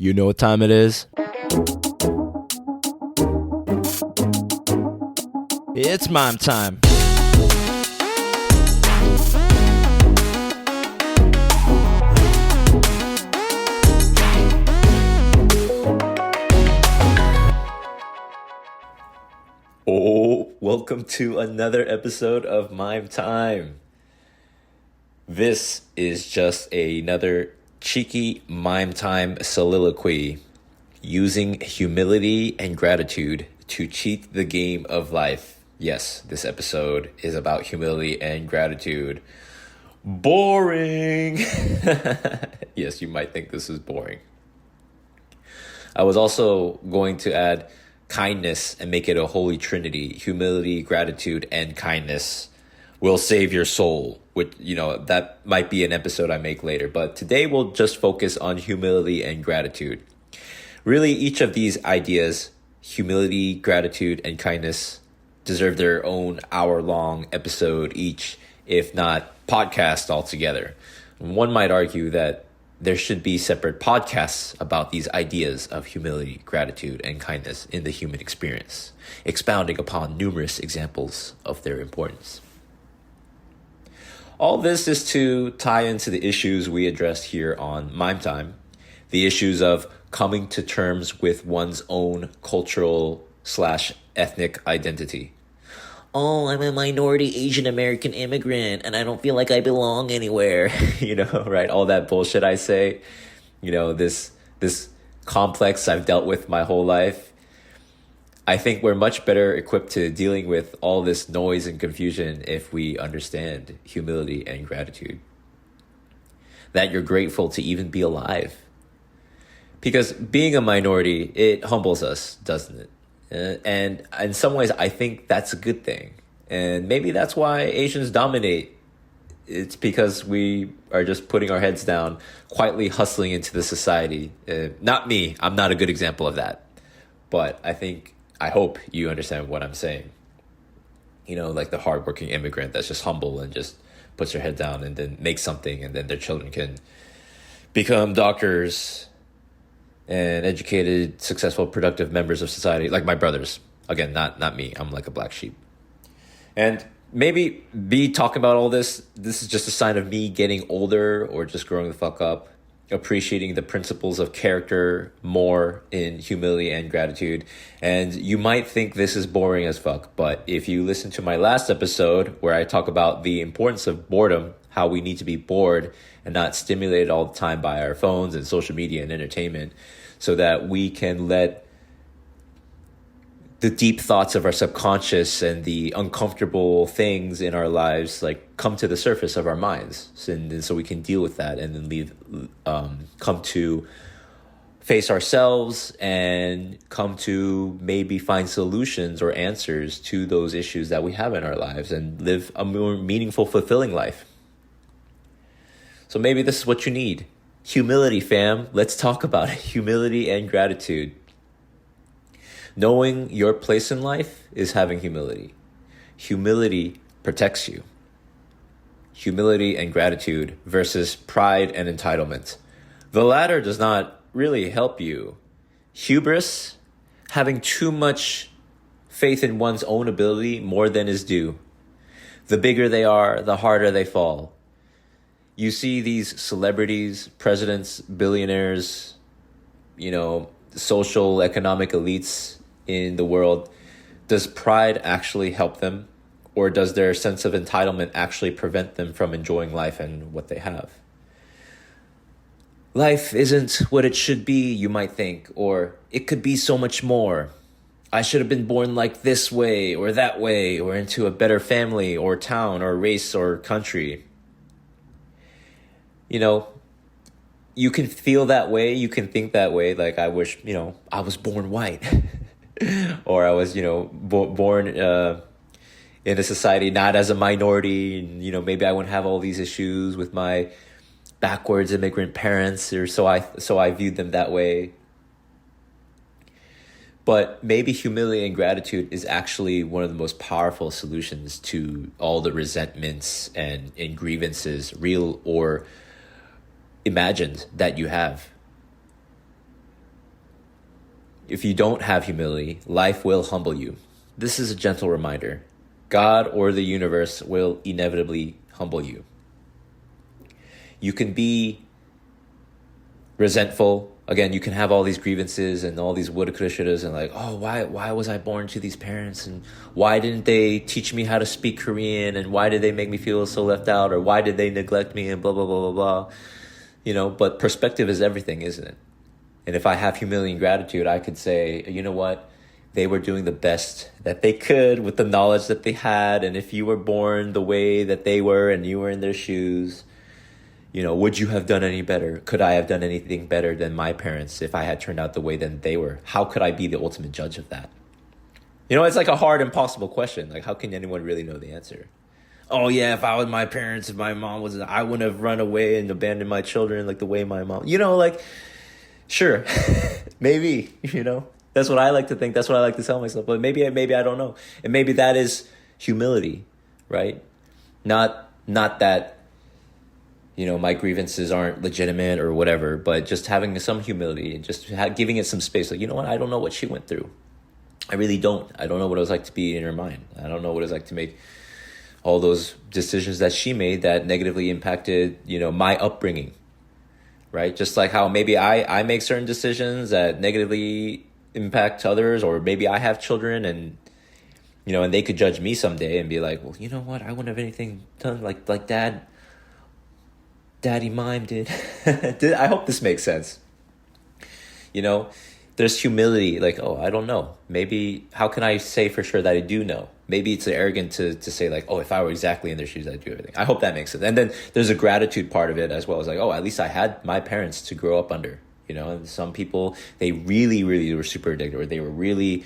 You know what time it is? It's mime time. Oh, welcome to another episode of Mime Time. This is just another cheeky Mime Time soliloquy using humility and gratitude to cheat the game of life. Yes, this episode is about humility and gratitude. Boring! Yes, you might think this is boring. I was also going to add kindness and make it a holy trinity. Humility, gratitude, and kindness will save your soul. Which, that might be an episode I make later. But today we'll just focus on humility and gratitude. Really, each of these ideas, humility, gratitude, and kindness, deserve their own hour-long episode each, if not podcast altogether. One might argue that there should be separate podcasts about these ideas of humility, gratitude, and kindness in the human experience, expounding upon numerous examples of their importance. All this is to tie into the issues we addressed here on Mime Time, the issues of coming to terms with one's own cultural/ethnic identity. Oh, I'm a minority Asian American immigrant and I don't feel like I belong anywhere. Right? All that bullshit I say. This complex I've dealt with my whole life. I think we're much better equipped to dealing with all this noise and confusion if we understand humility and gratitude. That you're grateful to even be alive. Because being a minority, it humbles us, doesn't it? And in some ways, I think that's a good thing. And maybe that's why Asians dominate. It's because we are just putting our heads down, quietly hustling into the society. Not me. I'm not a good example of that. But I hope you understand what I'm saying. Like the hardworking immigrant that's just humble and just puts their head down and then makes something, and then their children can become doctors and educated, successful, productive members of society, like my brothers. Again, not me. I'm like a black sheep. And maybe me talking about all this is just a sign of me getting older or just growing the fuck up, appreciating the principles of character more in humility and gratitude. And you might think this is boring as fuck, but if you listen to my last episode where I talk about the importance of boredom, how we need to be bored and not stimulated all the time by our phones and social media and entertainment, so that we can let the deep thoughts of our subconscious and the uncomfortable things in our lives come to the surface of our minds, and so we can deal with that and then come to face ourselves and come to maybe find solutions or answers to those issues that we have in our lives and live a more meaningful, fulfilling life. So maybe this is what you need. Humility, fam. Let's talk about it. Humility and gratitude. Knowing your place in life is having humility. Humility protects you. Humility and gratitude versus pride and entitlement. The latter does not really help you. Hubris, having too much faith in one's own ability more than is due. The bigger they are, the harder they fall. You see these celebrities, presidents, billionaires, social, economic elites in the world. Does pride actually help them? Or does their sense of entitlement actually prevent them from enjoying life and what they have? Life isn't what it should be, you might think, or it could be so much more. I should have been born like this way or that way, or into a better family or town or race or country. You can feel that way, you can think that way, like I wish, I was born white. Or I was, born in a society not as a minority, and, maybe I wouldn't have all these issues with my backwards immigrant parents, or so I viewed them that way. But maybe humility and gratitude is actually one of the most powerful solutions to all the resentments and grievances, real or imagined, that you have. if you don't have humility, life will humble you. This is a gentle reminder. God or the universe will inevitably humble you. You can be resentful. Again, you can have all these grievances and all these woulda, coulda, shouldas, and like, oh, why was I born to these parents? And why didn't they teach me how to speak Korean? And why did they make me feel so left out? Or why did they neglect me? And blah, blah, blah, blah, blah. But perspective is everything, isn't it? And if I have humility and gratitude, I could say, you know what? They were doing the best that they could with the knowledge that they had. And if you were born the way that they were and you were in their shoes, would you have done any better? Could I have done anything better than my parents if I had turned out the way that they were? How could I be the ultimate judge of that? It's like a hard, impossible question. Like, how can anyone really know the answer? Oh, yeah, if I was my parents, if my mom was, I wouldn't have run away and abandoned my children like the way my mom, sure, maybe, That's what I like to think. That's what I like to tell myself. But maybe I don't know. And maybe that is humility, right? Not that, my grievances aren't legitimate or whatever, but just having some humility and just giving it some space. Like, you know what? I don't know what she went through. I really don't. I don't know what it was like to be in her mind. I don't know what it was like to make all those decisions that she made that negatively impacted, my upbringing, right? Just like how maybe I make certain decisions that negatively impact others, or maybe I have children and and they could judge me someday and be like, well, you know what, I wouldn't have anything done like daddy mime did. I hope this makes sense. There's humility, like, oh, I don't know, maybe how can I say for sure that I do know? Maybe it's arrogant to say like, oh, if I were exactly in their shoes, I'd do everything. I hope that makes sense. And then there's a gratitude part of it as well. As like, oh, at least I had my parents to grow up under. And some people, they really, really were super addicted, or they were really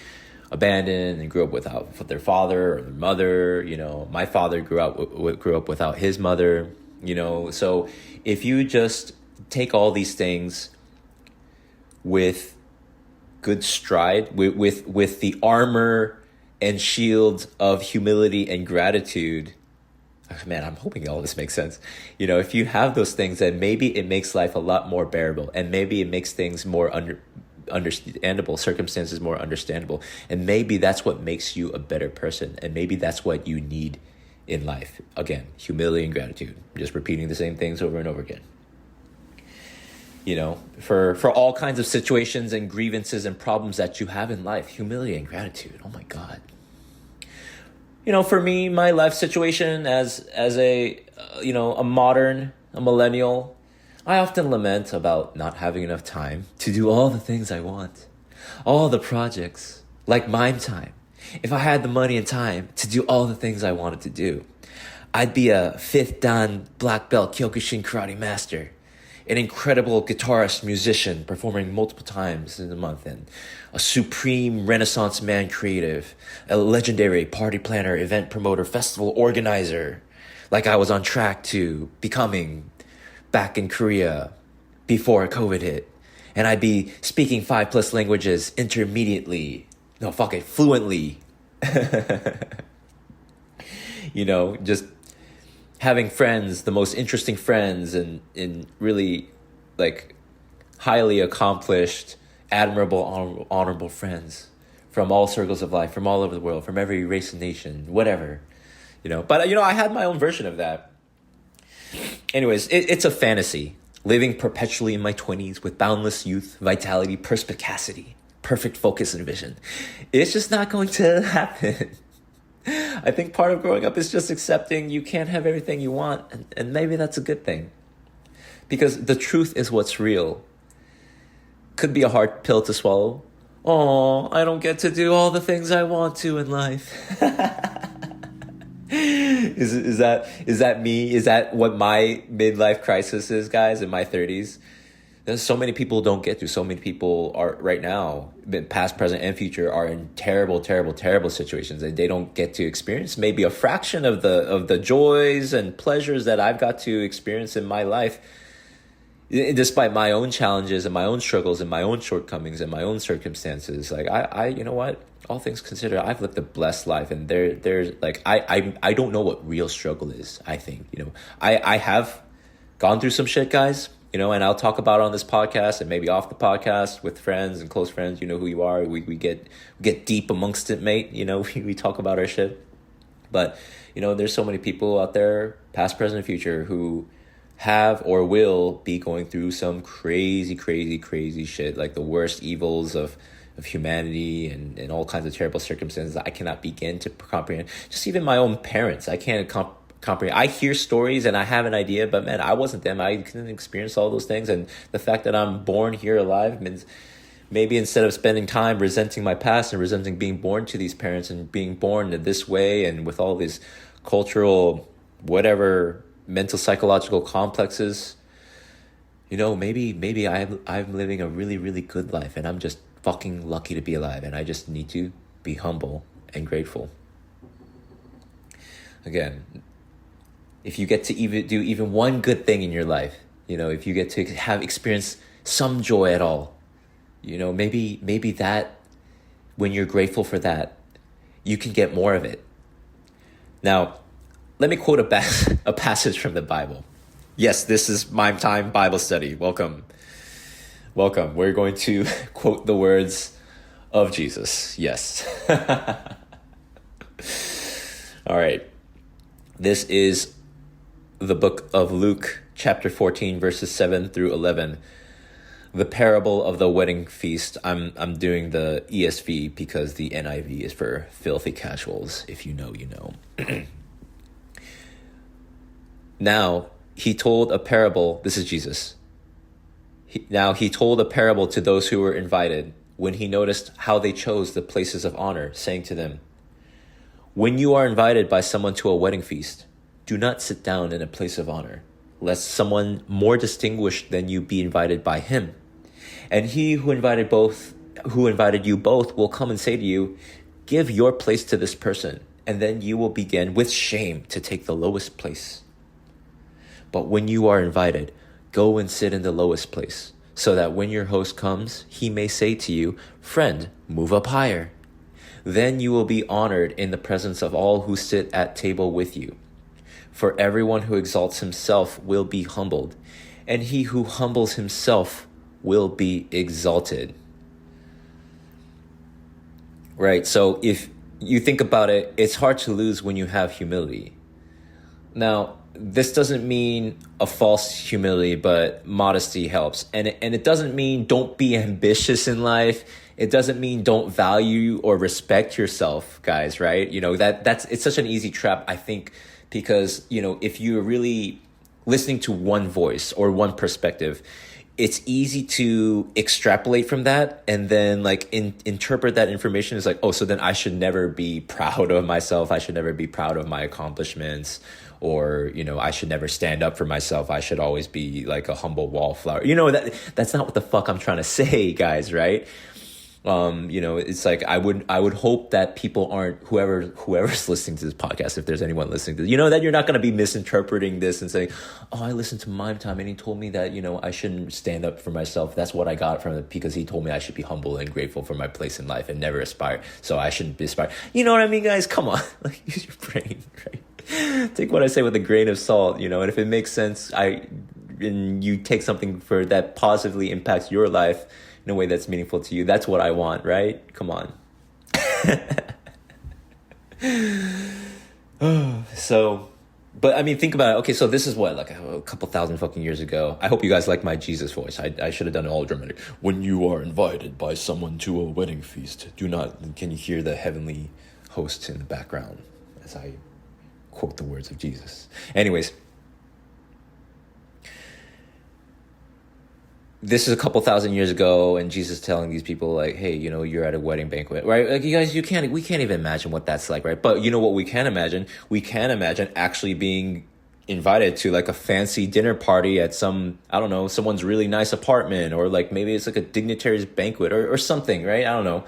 abandoned and grew up without their father or their mother. My father grew up without his mother. So if you just take all these things with good stride, with the armor and shield of humility and gratitude. Man, I'm hoping all this makes sense. If you have those things, then maybe it makes life a lot more bearable, and maybe it makes things more understandable, circumstances more understandable, and maybe that's what makes you a better person, and maybe that's what you need in life. Again, humility and gratitude. Just repeating the same things over and over again. For all kinds of situations and grievances and problems that you have in life, humility and gratitude. Oh my God. For me, my life situation as a millennial, I often lament about not having enough time to do all the things I want, all the projects, like mime time. If I had the money and time to do all the things I wanted to do, I'd be a 5th Dan black belt Kyokushin karate master, an incredible guitarist, musician, performing multiple times in a month, and a supreme Renaissance man creative, a legendary party planner, event promoter, festival organizer, like I was on track to becoming back in Korea before COVID hit. And I'd be speaking 5+ languages fluently. Just having friends, the most interesting friends, and really like highly accomplished, admirable, honorable friends from all circles of life, from all over the world, from every race and nation, whatever, But, I had my own version of that. Anyways, it's a fantasy, living perpetually in my 20s with boundless youth, vitality, perspicacity, perfect focus and vision. It's just not going to happen. I think part of growing up is just accepting you can't have everything you want, and maybe that's a good thing. Because the truth is what's real. Could be a hard pill to swallow. Oh, I don't get to do all the things I want to in life. Is that me? Is that what my midlife crisis is, guys, in my 30s? There's so many people don't get to. So many people are right now, past, present, and future, are in terrible, terrible, terrible situations, and they don't get to experience maybe a fraction of the joys and pleasures that I've got to experience in my life, despite my own challenges and my own struggles and my own shortcomings and my own circumstances. Like I you know what? All things considered, I've lived a blessed life, and there's like I don't know what real struggle is. I think I have gone through some shit, guys. and I'll talk about it on this podcast and maybe off the podcast with friends and close friends. You know who you are. We get deep amongst it, mate. We talk about our shit. But, there's so many people out there, past, present, and future, who have or will be going through some crazy, crazy, crazy shit, like the worst evils of humanity and all kinds of terrible circumstances I cannot begin to comprehend. Just even my own parents, I can't comprehend. I hear stories and I have an idea, but man, I wasn't them. I couldn't experience all those things. And the fact that I'm born here alive means maybe instead of spending time resenting my past and resenting being born to these parents and being born in this way and with all these cultural, whatever, mental psychological complexes, maybe I'm living a really, really good life and I'm just fucking lucky to be alive, and I just need to be humble and grateful. Again, if you get to even do even one good thing in your life, if you get to have experience some joy at all, maybe that, when you're grateful for that, you can get more of it. Now, let me quote a passage from the Bible. Yes, this is Mime Time Bible Study. Welcome. We're going to quote the words of Jesus. Yes. All right. This is the book of Luke, chapter 14, verses 7 through 11. The parable of the wedding feast. I'm doing the ESV because the NIV is for filthy casuals. If you know, you know. Now, he told a parable. This is Jesus. Now he told a parable to those who were invited when he noticed how they chose the places of honor, saying to them, "When you are invited by someone to a wedding feast, do not sit down in a place of honor, lest someone more distinguished than you be invited by him. And he who invited you both will come and say to you, 'Give your place to this person,' and then you will begin with shame to take the lowest place. But when you are invited, go and sit in the lowest place, so that when your host comes, he may say to you, 'Friend, move up higher.' Then you will be honored in the presence of all who sit at table with you. For everyone who exalts himself will be humbled, and he who humbles himself will be exalted." Right, so if you think about it, it's hard to lose when you have humility. Now, this doesn't mean a false humility, but modesty helps. And it doesn't mean don't be ambitious in life. It doesn't mean don't value or respect yourself, guys, right? It's such an easy trap, I think, because, if you're really listening to one voice or one perspective, it's easy to extrapolate from that and then interpret that information as so then I should never be proud of myself. I should never be proud of my accomplishments. Or, I should never stand up for myself. I should always be like a humble wallflower. That's not what the fuck I'm trying to say, guys, right? It's like I would hope that people aren't, whoever's listening to this podcast, if there's anyone listening to this, that you're not going to be misinterpreting this and saying, "Oh, I listened to Mime Time and he told me that, I shouldn't stand up for myself. That's what I got from it because he told me I should be humble and grateful for my place in life and never aspire. So I shouldn't aspire." You know what I mean, guys? Come on, use your brain, right? Take what I say with a grain of salt, and if it makes sense, and you take something for that positively impacts your life in a way that's meaningful to you, that's what I want, right? Come on. But I mean, think about it. Okay, so this is what, a couple thousand fucking years ago. I hope you guys like my Jesus voice. I should have done it all dramatic. When you are invited by someone to a wedding feast, can you hear the heavenly host in the background as I quote the words of Jesus? Anyways, this is a couple thousand years ago, and Jesus telling these people hey, you're at a wedding banquet, right? You guys, we can't even imagine what that's like, right? But what we can imagine? We can imagine actually being invited to a fancy dinner party at someone's really nice apartment, or maybe it's a dignitary's banquet or something, right? I don't know.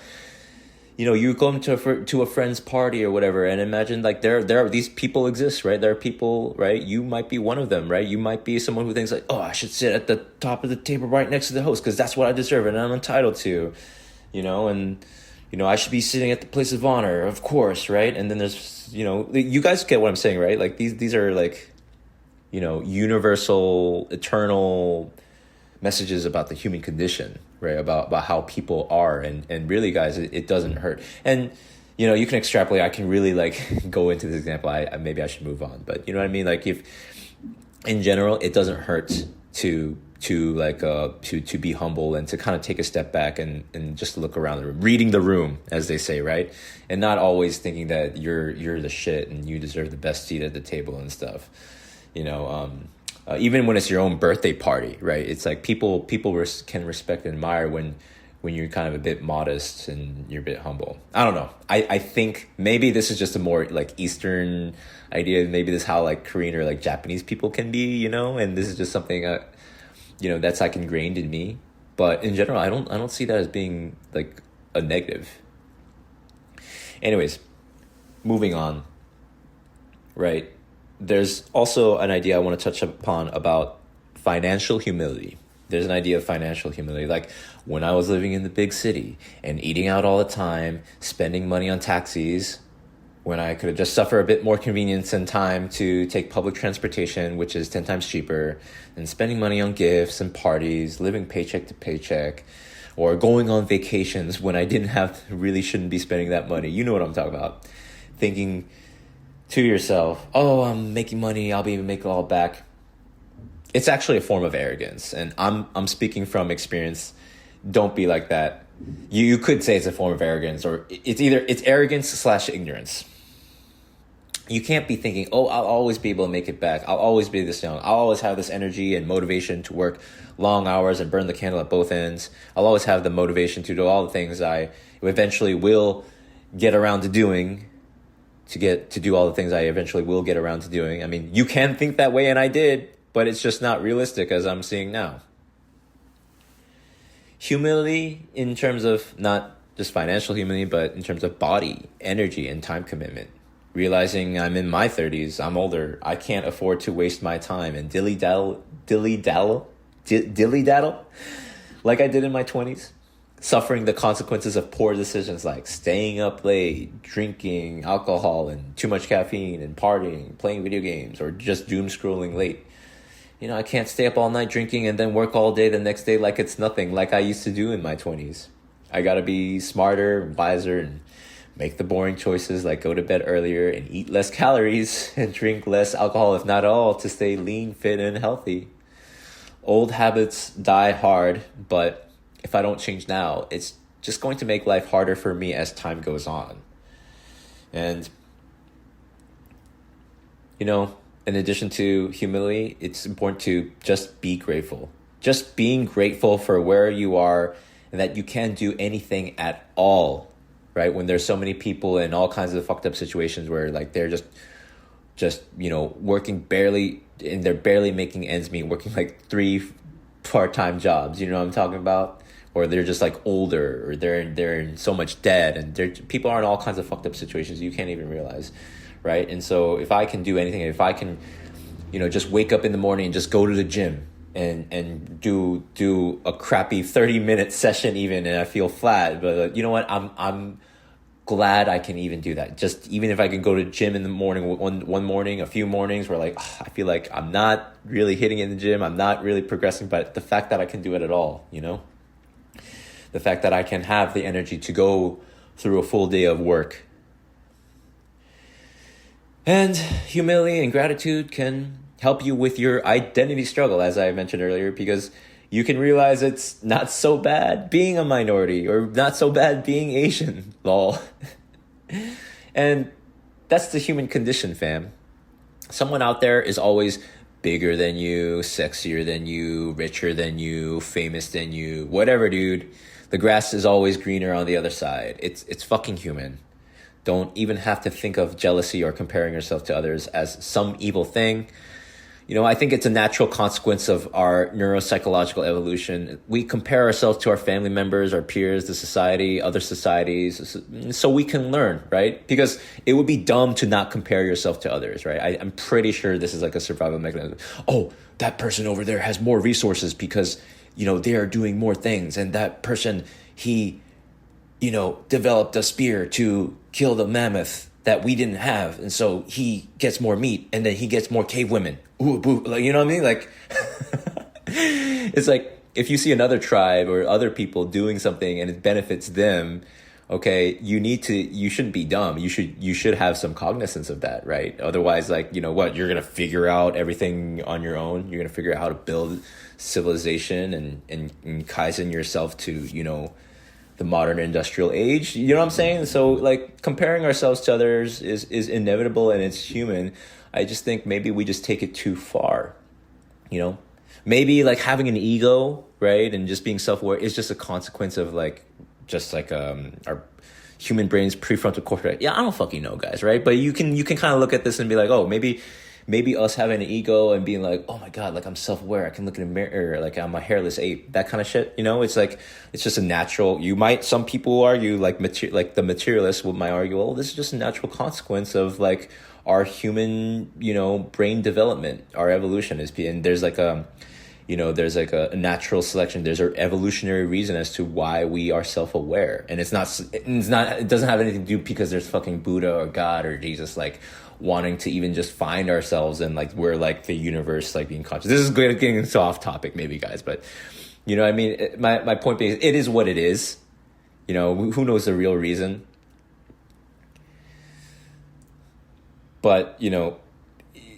You come to a friend's party or whatever, and imagine there are these people exist, right? There are people, right? You might be one of them, right? You might be someone who thinks oh, I should sit at the top of the table right next to the host because that's what I deserve and I'm entitled to, and I should be sitting at the place of honor, of course, right? And then there's, you guys get what I'm saying, right? These are universal, eternal messages about the human condition, right? About how people are. And really, guys, it doesn't hurt. And, you can extrapolate. I can really like go into this example. Maybe I should move on, but you know what I mean? Like if in general, it doesn't hurt to be humble and to kind of take a step back and just look around the room, reading the room, as they say, right? And not always thinking that you're the shit and you deserve the best seat at the table and stuff. Even when it's your own birthday party, right? It's like people can respect and admire when you're kind of a bit modest and you're a bit humble. I don't know. I think maybe this is just a more like Eastern idea. Maybe this is how like Korean or like Japanese people can be, and this is just something that's like ingrained in me. But in general, I don't see that as being like a negative. Anyways, moving on, right? There's also an idea I want to touch upon about financial humility. There's an idea of financial humility. Like when I was living in the big city and eating out all the time, spending money on taxis, when I could have just suffer a bit more convenience and time to take public transportation, which is 10 times cheaper, and spending money on gifts and parties, living paycheck to paycheck, or going on vacations when I really shouldn't be spending that money. You know what I'm talking about. Thinking to yourself, oh, I'm making money, I'll be able to make it all back. It's actually a form of arrogance, and I'm speaking from experience. Don't be like that. You could say it's a form of arrogance, or it's arrogance / ignorance. You can't be thinking, oh, I'll always be able to make it back. I'll always be this young. I'll always have this energy and motivation to work long hours and burn the candle at both ends. I'll always have the motivation to do all the things I eventually will get around to doing. To do all the things I eventually will get around to doing. I mean, you can think that way, and I did, but it's just not realistic as I'm seeing now. Humility in terms of not just financial humility, but in terms of body, energy, and time commitment. Realizing I'm in my 30s, I'm older, I can't afford to waste my time and dilly-daddle like I did in my 20s. Suffering the consequences of poor decisions like staying up late, drinking alcohol and too much caffeine and partying, playing video games, or just doom scrolling late. I can't stay up all night drinking and then work all day the next day like it's nothing, like I used to do in my 20s. I gotta be smarter and wiser and make the boring choices like go to bed earlier and eat less calories and drink less alcohol, if not all, to stay lean, fit, and healthy. Old habits die hard, but if I don't change now, it's just going to make life harder for me as time goes on. And, in addition to humility, it's important to just be grateful. Just being grateful for where you are and that you can do anything at all, right? When there's so many people in all kinds of fucked up situations where like they're just working barely, and they're barely making ends meet, working like 3 part-time jobs, you know what I'm talking about? Or they're just like older, or they're in so much debt, and people are in all kinds of fucked up situations you can't even realize, right? And so if I can do anything, if I can, just wake up in the morning and just go to the gym and do a crappy 30-minute session even, and I feel flat, but you know what? I'm glad I can even do that. Just even if I can go to gym in the morning, one morning, a few mornings where like I feel like I'm not really hitting in the gym, I'm not really progressing, but the fact that I can do it at all, the fact that I can have the energy to go through a full day of work. And humility and gratitude can help you with your identity struggle, as I mentioned earlier, because you can realize it's not so bad being a minority, or not so bad being Asian, lol. And that's the human condition, fam. Someone out there is always bigger than you, sexier than you, richer than you, famous than you, whatever, dude. The grass is always greener on the other side. It's fucking human. Don't even have to think of jealousy or comparing yourself to others as some evil thing. I think it's a natural consequence of our neuropsychological evolution. We compare ourselves to our family members, our peers, the society, other societies, so we can learn, right? Because it would be dumb to not compare yourself to others, right? I'm pretty sure this is like a survival mechanism. Oh, that person over there has more resources because, they are doing more things. And that person, he, developed a spear to kill the mammoth that we didn't have, and so he gets more meat, and then he gets more cave women. Ooh, boo. Like, you know what I mean? Like, it's like if you see another tribe or other people doing something and it benefits them, okay, you shouldn't be dumb. You should have some cognizance of that, right? Otherwise, like, you know what, you're going to figure out everything on your own. You're going to figure out how to build civilization and kaizen yourself to, you know, the modern industrial age. You know what I'm saying? So like comparing ourselves to others is inevitable and it's human. I just think maybe we just take it too far, you know? Maybe like having an ego, right? And just being self-aware is just a consequence of like, just like our human brain's prefrontal cortex. Yeah, I don't fucking know, guys, right? But you can kind of look at this and be like, oh, maybe us having an ego and being like, oh my God, like I'm self-aware. I can look in a mirror, like I'm a hairless ape, that kind of shit. You know, it's like, it's just a natural, some people argue like the materialists might argue, well, this is just a natural consequence of like our human, you know, brain development, our evolution is, and there's like a natural selection. There's an evolutionary reason as to why we are self-aware. And it doesn't have anything to do because there's fucking Buddha or God or Jesus, like wanting to even just find ourselves and like, we're like the universe, like being conscious. This is getting so off topic maybe, guys, but you know what I mean? My point being, it is what it is. You know, who knows the real reason? But, you know,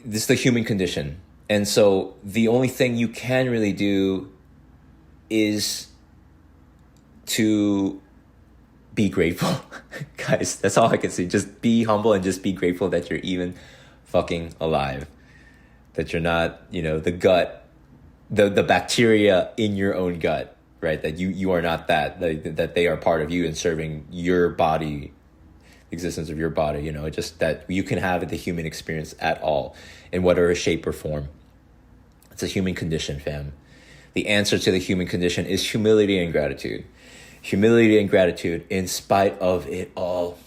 this is the human condition. And so the only thing you can really do is to be grateful. Guys, that's all I can say. Just be humble and just be grateful that you're even fucking alive. That you're not, you know, the bacteria in your own gut, right? That you are not that they are part of you and serving your body, the existence of your body, you know, just that you can have the human experience at all in whatever shape or form. It's a human condition, fam. The answer to the human condition is humility and gratitude. Humility and gratitude in spite of it all.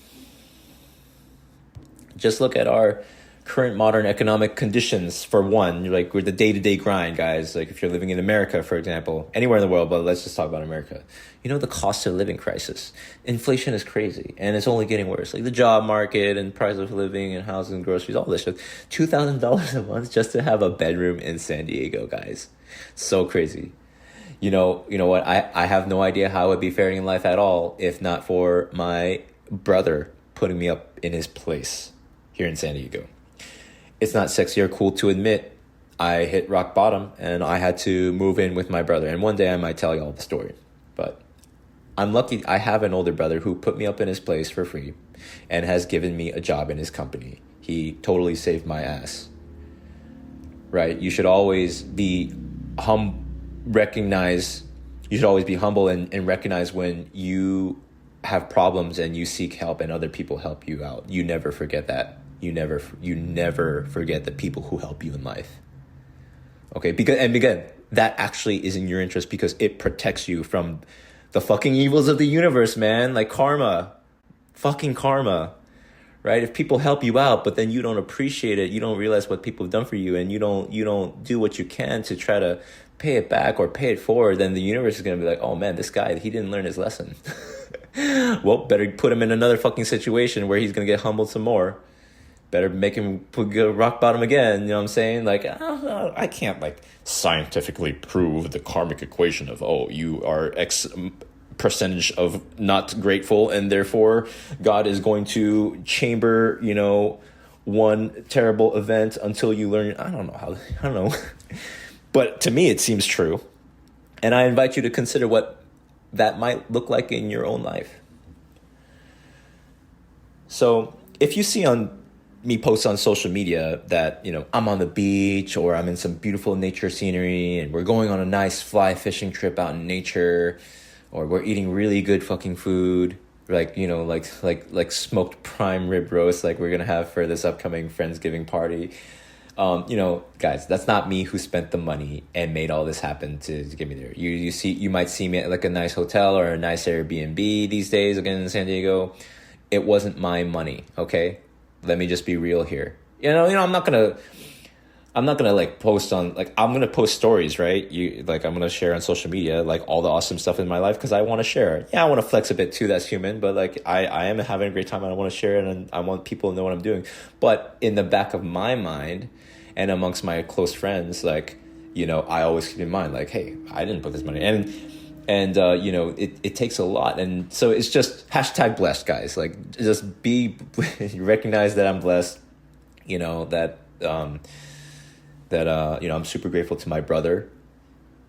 Just look at our current modern economic conditions, for one. Like, we're the day-to-day grind, guys. Like, if you're living in America, for example, anywhere in the world, but let's just talk about America. You know, the cost of living crisis. Inflation is crazy, and it's only getting worse. Like, the job market and price of living and housing, groceries, all this shit. $2,000 a month just to have a bedroom in San Diego, guys. So crazy. You know what? I have no idea how I would be faring in life at all if not for my brother putting me up in his place here in San Diego. It's not sexy or cool to admit I hit rock bottom and I had to move in with my brother. And one day I might tell you all the story. But I'm lucky I have an older brother who put me up in his place for free and has given me a job in his company. He totally saved my ass. Right? You should always be you should always be humble and recognize when you have problems and you seek help and other people help you out. You never forget that. You never forget the people who help you in life. Okay, because again, that actually is in your interest because it protects you from the fucking evils of the universe, man. Like karma, fucking karma, right? If people help you out, but then you don't appreciate it, you don't realize what people have done for you, and you don't do what you can to try to pay it back or pay it forward, then the universe is gonna be like, oh man, this guy, he didn't learn his lesson. Well, better put him in another fucking situation where he's gonna get humbled some more. Better make him go rock bottom again. You know what I'm saying? Like, I can't like scientifically prove the karmic equation of, oh, you are X percentage of not grateful and therefore God is going to chamber, you know, one terrible event until you learn. I don't know. But to me, it seems true. And I invite you to consider what that might look like in your own life. So if you see me post on social media that, you know, I'm on the beach or I'm in some beautiful nature scenery and we're going on a nice fly fishing trip out in nature, or we're eating really good fucking food, like, you know, like smoked prime rib roast like we're going to have for this upcoming Friendsgiving party. You know, guys, that's not me who spent the money and made all this happen to get me there. You might see me at like a nice hotel or a nice Airbnb these days, again, in San Diego. It wasn't my money, okay? Let me just be real here. You know, I'm not gonna like post on, like, I'm gonna post stories, right? I'm gonna share on social media like all the awesome stuff in my life because I want to share. Yeah, I want to flex a bit too. That's human, but like I am having a great time and I want to share it and I want people to know what I'm doing. But in the back of my mind and amongst my close friends, like, I always keep in mind, like, hey, I didn't put this money. And it takes a lot. And so it's just #blessed, guys. Like, just recognize that I'm blessed, I'm super grateful to my brother.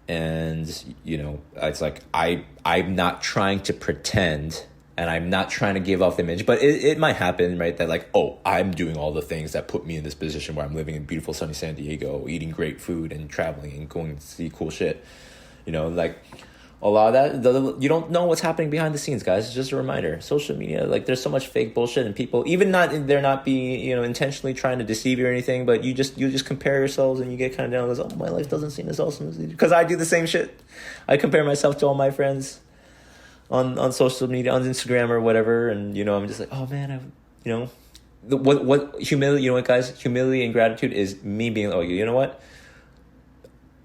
And, it's like, I'm not trying to pretend, and I'm not trying to give off the image, but it might happen, right? That like, oh, I'm doing all the things that put me in this position where I'm living in beautiful sunny San Diego, eating great food and traveling and going to see cool shit. Like a lot of that, you don't know what's happening behind the scenes, guys. It's just a reminder. Social media, like, there's so much fake bullshit, and people, they're not being, intentionally trying to deceive you or anything, but you just compare yourselves, and you get kind of down and goes, oh, my life doesn't seem as awesome as because I do the same shit. I compare myself to all my friends on social media, on Instagram or whatever, and I'm just like, oh man, what humility, guys, humility and gratitude is me being, oh, you know what,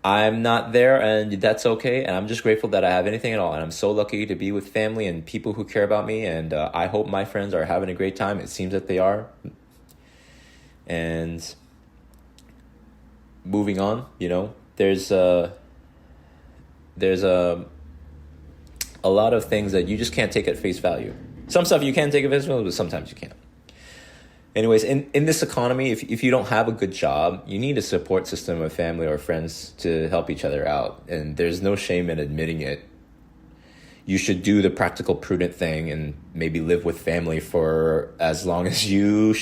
I'm not there, and that's okay, and I'm just grateful that I have anything at all, and I'm so lucky to be with family and people who care about me, and I hope my friends are having a great time. It seems that they are. And moving on, there's a lot of things that you just can't take at face value. Some stuff you can take at face value, but sometimes you can't. Anyways, in this economy, if you don't have a good job, you need a support system of family or friends to help each other out. And there's no shame in admitting it. You should do the practical, prudent thing and maybe live with family for as long as you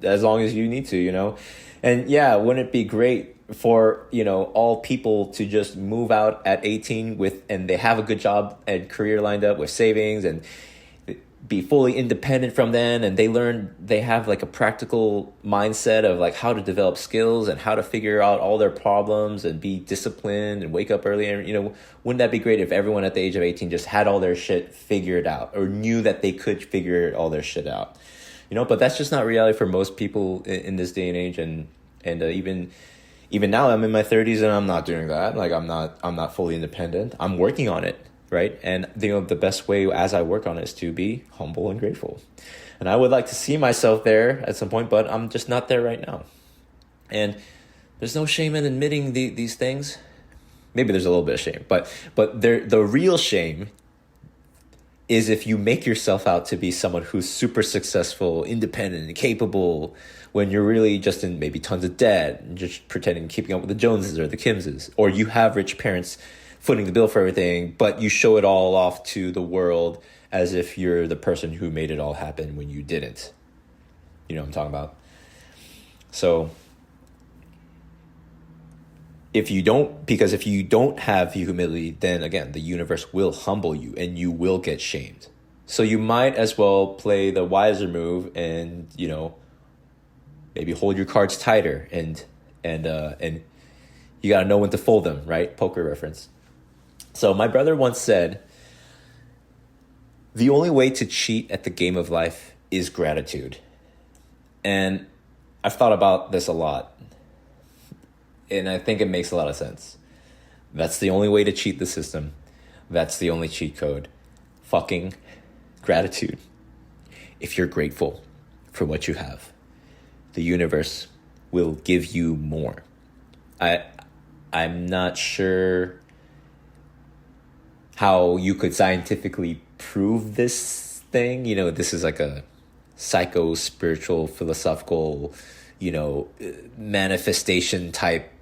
need to, And yeah, wouldn't it be great for, all people to just move out at 18 and they have a good job and career lined up with savings and be fully independent from then, and they have like a practical mindset of like how to develop skills and how to figure out all their problems and be disciplined and wake up early. And wouldn't that be great if everyone at the age of 18 just had all their shit figured out, or knew that they could figure all their shit out? But that's just not reality for most people in this day and age. And even now, I'm in my 30s and I'm not doing that. Like, I'm not fully independent. I'm working on it. Right. And the best way as I work on it is to be humble and grateful. And I would like to see myself there at some point, but I'm just not there right now. And there's no shame in admitting these things. Maybe there's a little bit of shame, but the real shame is if you make yourself out to be someone who's super successful, independent, and capable, when you're really just in maybe tons of debt and just pretending keeping up with the Joneses or the Kimses, or you have rich parents footing the bill for everything, but you show it all off to the world as if you're the person who made it all happen when you didn't. You know what I'm talking about? So if you don't have humility, then again, the universe will humble you and you will get shamed. So you might as well play the wiser move and, maybe hold your cards tighter and you got to know when to fold them, right? Poker reference. So my brother once said, the only way to cheat at the game of life is gratitude. And I've thought about this a lot. And I think it makes a lot of sense. That's the only way to cheat the system. That's the only cheat code. Fucking gratitude. If you're grateful for what you have, the universe will give you more. I'm not sure how you could scientifically prove this thing. This is like a psycho-spiritual, philosophical, manifestation type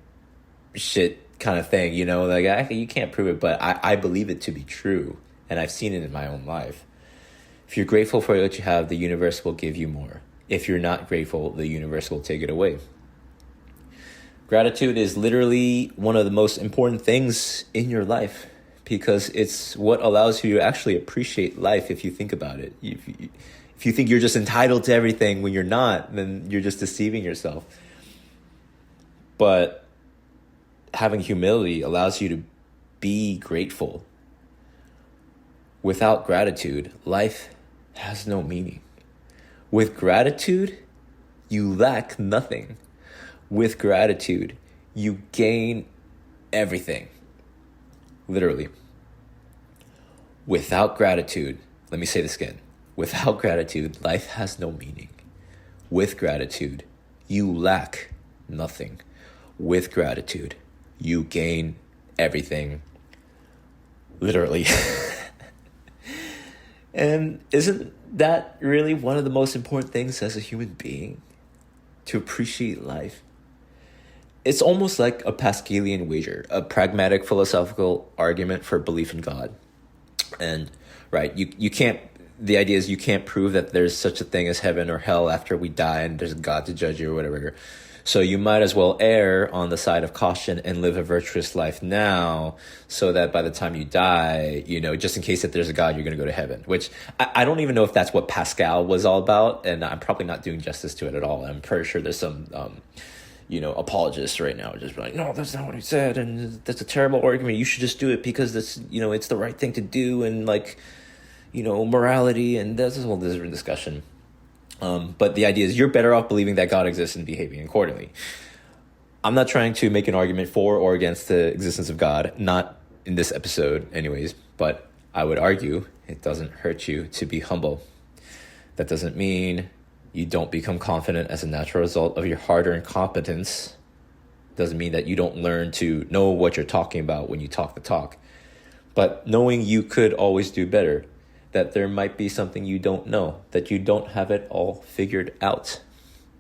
shit kind of thing, like you can't prove it, but I believe it to be true, and I've seen it in my own life. If you're grateful for what you have, the universe will give you more. If you're not grateful, the universe will take it away. Gratitude is literally one of the most important things in your life, because it's what allows you to actually appreciate life. If you think about it, if you think you're just entitled to everything when you're not, then you're just deceiving yourself. But having humility allows you to be grateful. Without gratitude, life has no meaning. With gratitude, you lack nothing. With gratitude, you gain everything. Literally. Without gratitude, let me say this again. Without gratitude, life has no meaning. With gratitude, you lack nothing. With gratitude, you gain everything. Literally. And isn't that really one of the most important things as a human being? To appreciate life. It's almost like a Pascalian wager, a pragmatic philosophical argument for belief in God. And right, you can't, the idea is you can't prove that there's such a thing as heaven or hell after we die and there's God to judge you or whatever. So you might as well err on the side of caution and live a virtuous life now so that by the time you die, just in case that there's a God, you're going to go to heaven, which I don't even know if that's what Pascal was all about. And I'm probably not doing justice to it at all. I'm pretty sure there's some, apologists right now just like, no, that's not what he said. And that's a terrible argument. You should just do it because that's, it's the right thing to do. And morality, and that's a whole different discussion. But the idea is you're better off believing that God exists and behaving accordingly. I'm not trying to make an argument for or against the existence of God, not in this episode anyways, but I would argue it doesn't hurt you to be humble. That doesn't mean you don't become confident as a natural result of your hard-earned competence. Doesn't mean that you don't learn to know what you're talking about when you talk the talk. But knowing you could always do better, that there might be something you don't know, that you don't have it all figured out,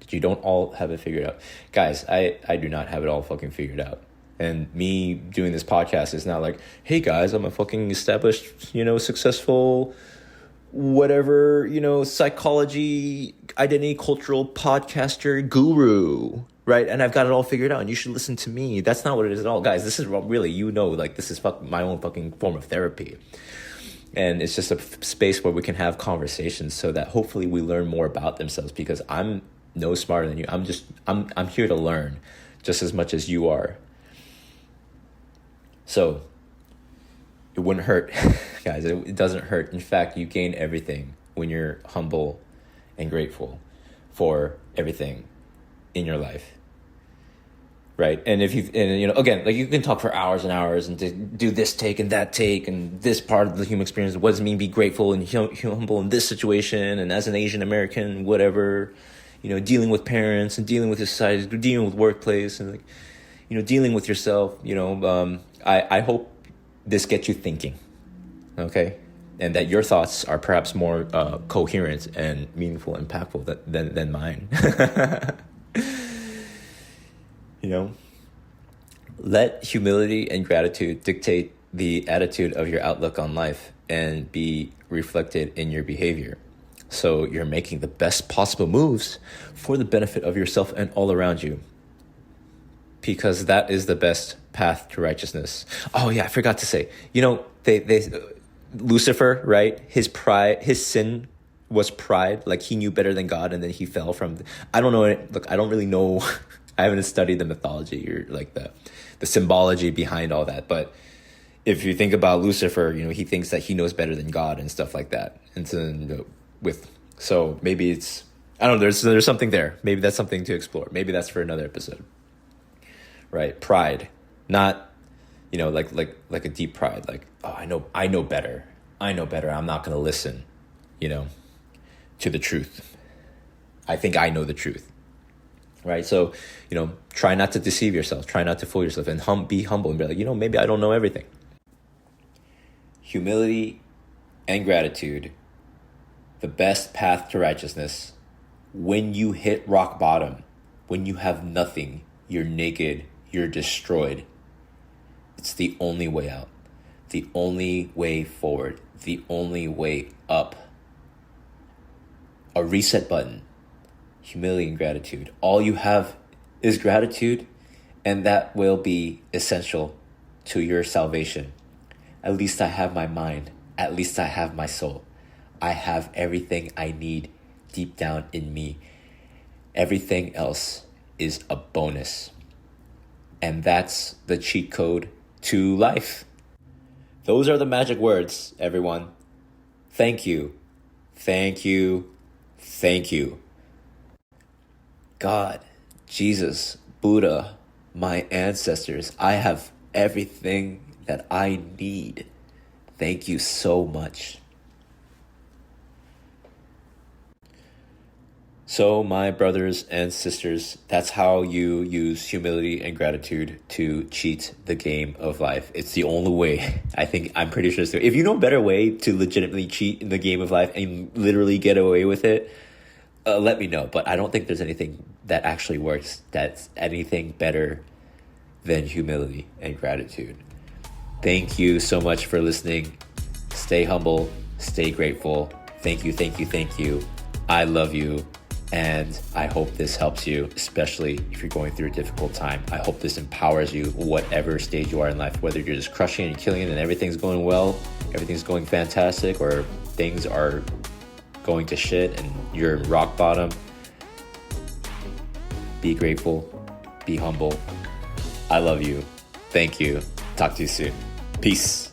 that you don't all have it figured out. Guys, I do not have it all fucking figured out. And me doing this podcast is not like, hey guys, I'm a fucking established, successful, whatever, psychology, identity, cultural podcaster guru, right? And I've got it all figured out and you should listen to me. That's not what it is at all. Guys, this is really, this is my own fucking form of therapy. And it's just a space where we can have conversations so that hopefully we learn more about themselves, because I'm no smarter than you. I'm here to learn just as much as you are. So it wouldn't hurt, guys. It doesn't hurt. In fact, you gain everything when you're humble and grateful for everything in your life. Right. And again, like you can talk for hours and hours and do this take and that take and this part of the human experience. What does it mean be grateful and humble in this situation? And as an Asian American, whatever, dealing with parents and dealing with your society, dealing with workplace and dealing with yourself, I hope this gets you thinking. Okay. And that your thoughts are perhaps more coherent and meaningful, impactful than mine. Let humility and gratitude dictate the attitude of your outlook on life and be reflected in your behavior. So you're making the best possible moves for the benefit of yourself and all around you, because that is the best path to righteousness. Oh yeah, I forgot to say, Lucifer, right? His sin was pride. Like he knew better than God, and then he fell from. I don't know. Look, I don't really know. I haven't studied the mythology or like the symbology behind all that. But if you think about Lucifer, he thinks that he knows better than God and stuff like that. And so maybe it's, I don't know, there's something there. Maybe that's something to explore. Maybe that's for another episode. Right? Pride, not, like a deep pride, like, oh, I know better. I'm not going to listen, to the truth. I think I know the truth. Right. So, try not to deceive yourself. Try not to fool yourself, and be humble and be like, maybe I don't know everything. Humility and gratitude, the best path to righteousness. When you hit rock bottom, when you have nothing, you're naked, you're destroyed. It's the only way out, the only way forward, the only way up. A reset button. Humility and gratitude. All you have is gratitude, and that will be essential to your salvation. At least I have my mind. At least I have my soul. I have everything I need deep down in me. Everything else is a bonus. And that's the cheat code to life. Those are the magic words, everyone. Thank you. Thank you. Thank you. God, Jesus, Buddha, my ancestors, I have everything that I need. Thank you so much. So, my brothers and sisters, that's how you use humility and gratitude to cheat the game of life. It's the only way. I'm pretty sure. So. If you know a better way to legitimately cheat in the game of life and literally get away with it, let me know. But I don't think there's anything that actually works that's anything better than humility and gratitude. Thank you so much for listening. Stay humble, stay grateful. Thank you, thank you, thank you. I love you. And I hope this helps you, especially if you're going through a difficult time. I hope this empowers you, whatever stage you are in life, whether you're just crushing and killing it and everything's going well, everything's going fantastic, or things are going to shit and you're rock bottom. Be grateful, be humble. I love you. Thank you. Talk to you soon. Peace.